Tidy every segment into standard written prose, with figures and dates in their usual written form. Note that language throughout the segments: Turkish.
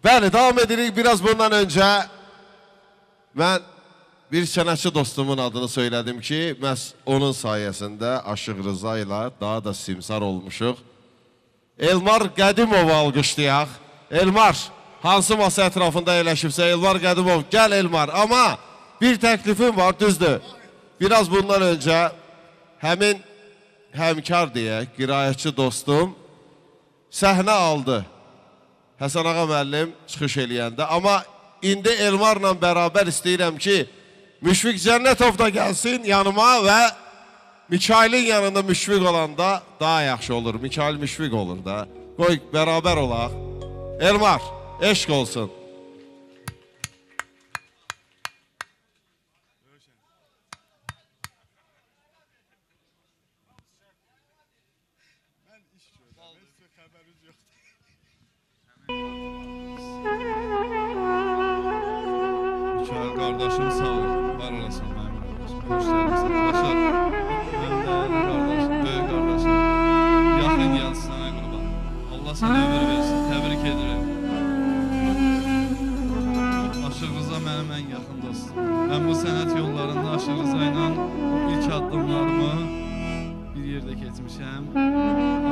Bəli, devam edirik. Biraz bundan önce ben bir sənətçi dostumun adını söyledim ki, məhz onun sayesinde Aşıq Rıza ile daha da simsar olmuşuq. Elmar Qədimov alqışlayaq. Elmar, hansı masa ətrafında eləşibsə, Elmar Qədimov, gəl Elmar. Ama bir təklifim var, düzdür. Biraz bundan önce həmin həmkar deyək, qiraətçi dostum səhnə aldı. Həsən Ağa müəllim çıxış eləyəndə. Amma indi Elmarla bərabər istəyirəm ki, Müşfiq Cənnətov da gəlsin yanıma və Mikailin yanında Müşfiq olanda daha yaxşı olur. Mikail Müşfiq olur da. Qoy bərabər olaq. Elmar, eşq olsun. Mikail kardeşim sağ ol. Var olasın benim kardeşim. Hoş geldin arkadaşlar. Ben değerli kardeşim, büyük kardeşim. Yakın gelsin sana kurban. Allah sana ömür versin. Tebrik ederim. Aşıq Rıza benim en yakın dostum. Ben bu sənət yollarında Aşıq Rıza ile ilk addımlarımı bir yerde geçmişim.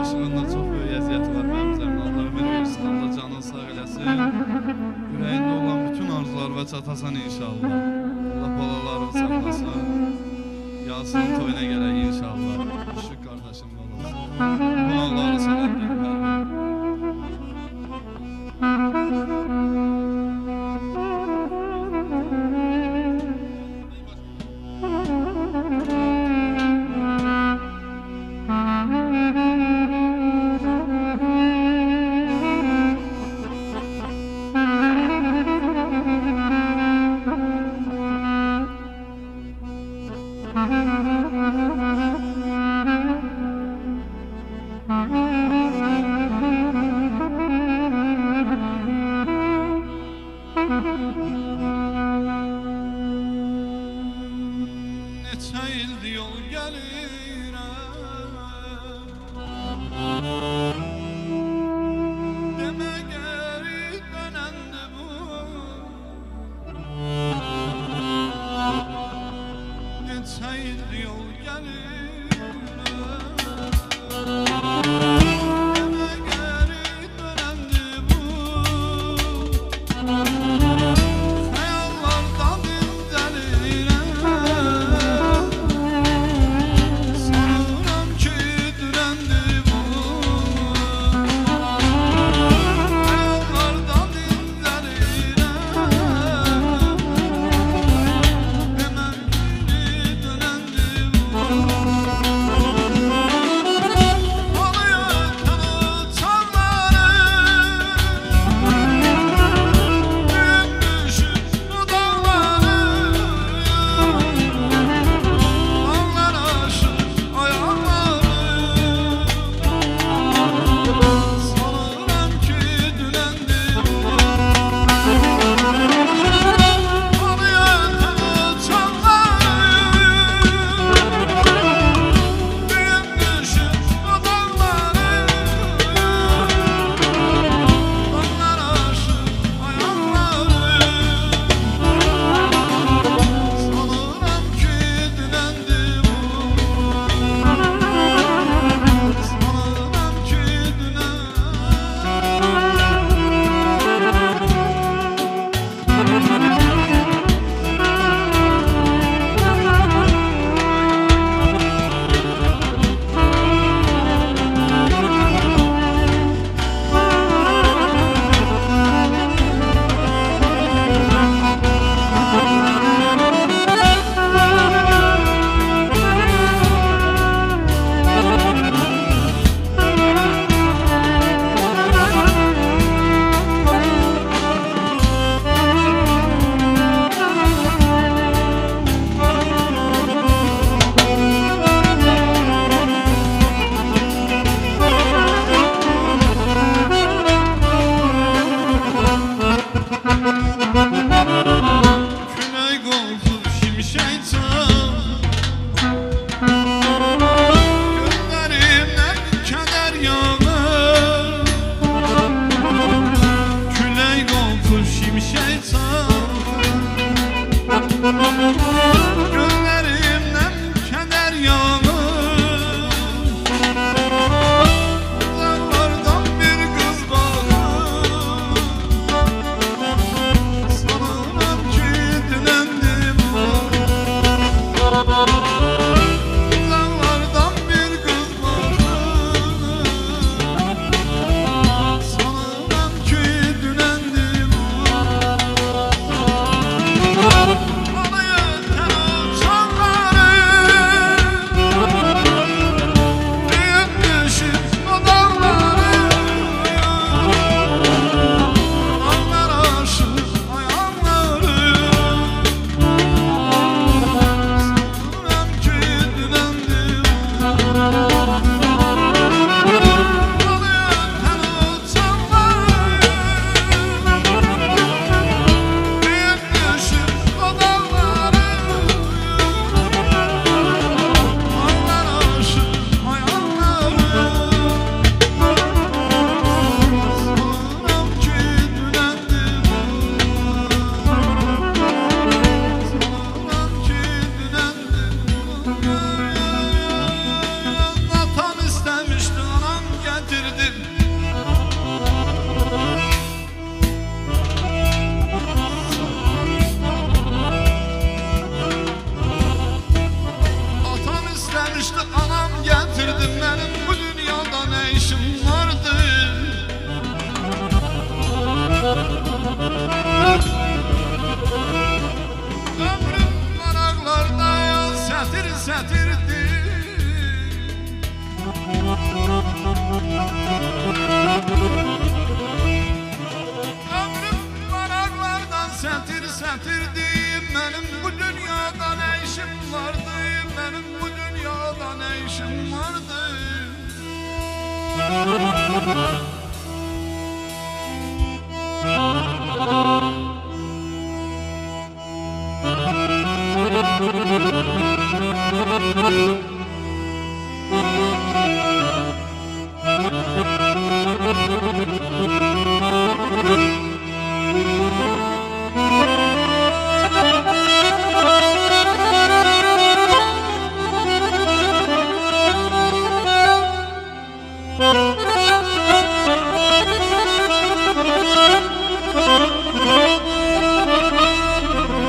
Aşığın da çok büyük əziyyəti var benim üzerimde. Allah ömür versin. Allah canını sağ eləsin. Yüreğinde olan bütün arzular ve çatasan inşallah. Allah balalarını saklasın. Yalsın toyuna gerek inşallah. Şük kardeşim olasın. Bunalları sana dinler. sətirdim, mənim bu dünyada nə işim vardı, mənim bu dünyada nə işim vardı.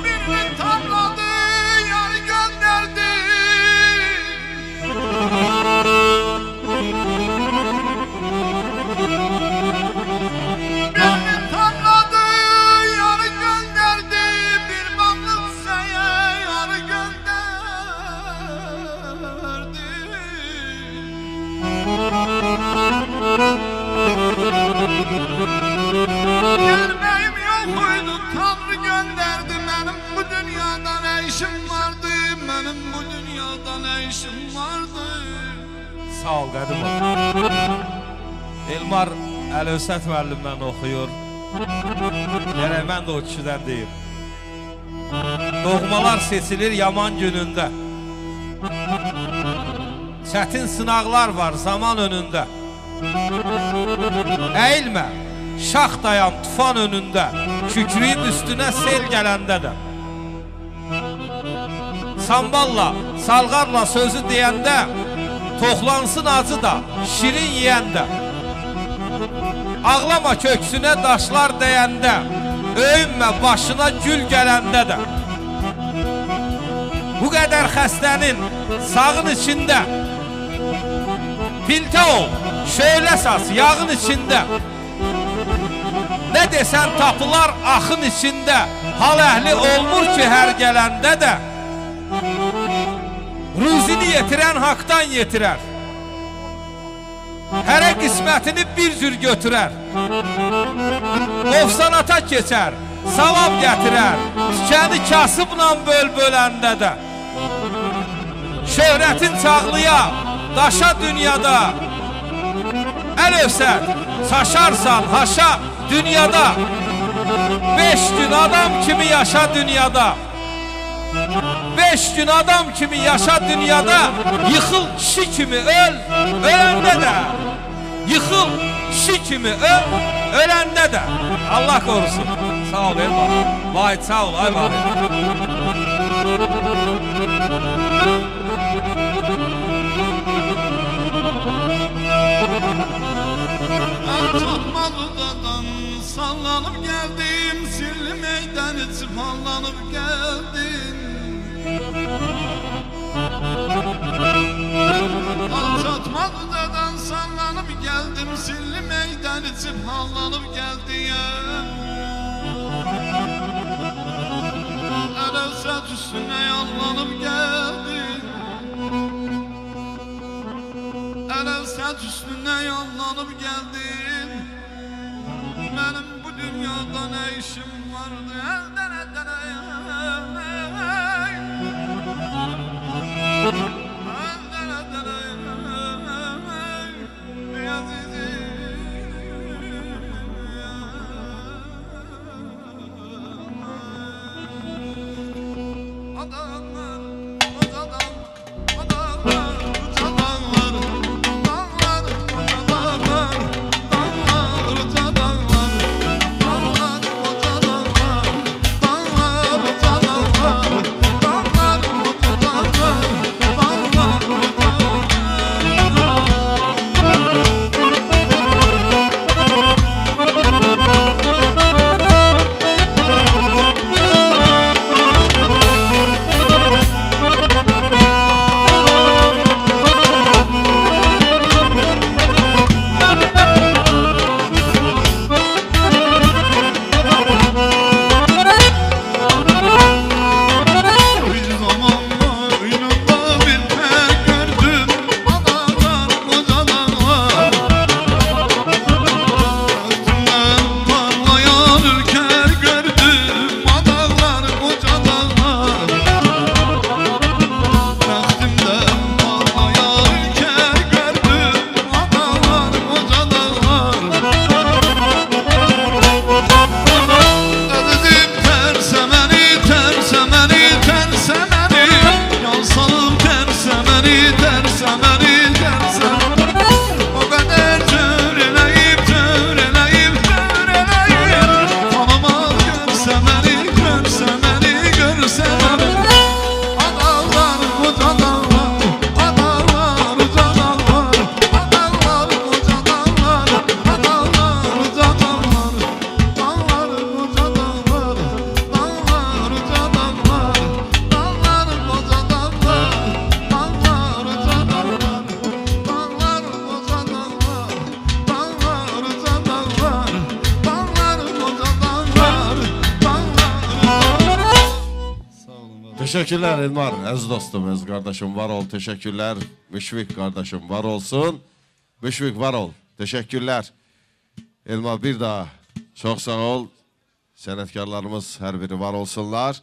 Birini tamladı, yarı gönderdi. Birini tamladı, yarı gönderdi. Bir baklık şeye yarı gönderdi. Gelmeyim yok oydu, Tanrı gönderdi. Benim bu dünyada ne işim vardı, benim bu dünyada ne işim vardı. Sağ ol Qədimov. Elmar Əlövsət müəllimdən oxuyur. Gərək mən də o kişidən deyim. Doğmalar seçilir yaman günündə. Çətin sınaqlar var zaman önündə. Əyilmə, şax dayan tufan önündə. Kükrüyüb üstünə sel gələndə də. Samballa, salğarla sözü deyəndə, toxlansın acı da, şirin yeyəndə. Ağlama köksünə daşlar dəyəndə, öyünmə başına gül gələndə də. Bu qədər xəstənin sağın içində, piltə ol, şöylə sas yağın içində. Nə desən tapılar axın içində, hal əhli olmur ki hər gələndə də. Ruzini yetirən haqdan yetirər, hərə qismətini bir cür götürər. Ofsanata keçər, savab gətirər, tükəni kasıbla böl-böləndə də. Şöhrətin çağlıya, daşa dünyada, Əlövsət, çaşarsan haşa dünyada. 5 gün adam kimi yaşa dünyada. 5 gün adam kimi yaşa dünyada. Yıxıl kişi kimi öl, öləndə də. Yıxıl kişi kimi öl, öləndə də. Allah korusun. Sağ ol Elmar. Vahid sağ ol ay Vahid. Çatmalıdan sallanıp geldim, sirli meydanı çıpanlanıp geldim. Çatmalıdan sallanıp geldim, sirli meydanı çıpanlanıp geldim. Əlövsət üstüne yallanıp geldim. Əlövsət üstüne yallanıp geldin. Benim bu dünyada ne işim vardı? Elden elden Teşekkürler Elmar, əziz dostum, öz kardeşim var ol. Teşekkürler Müşfik kardeşim var olsun. Müşfik var ol. Teşekkürler. Elmar bir daha çok sağ ol. Sənətkarlarımız hər biri var olsunlar.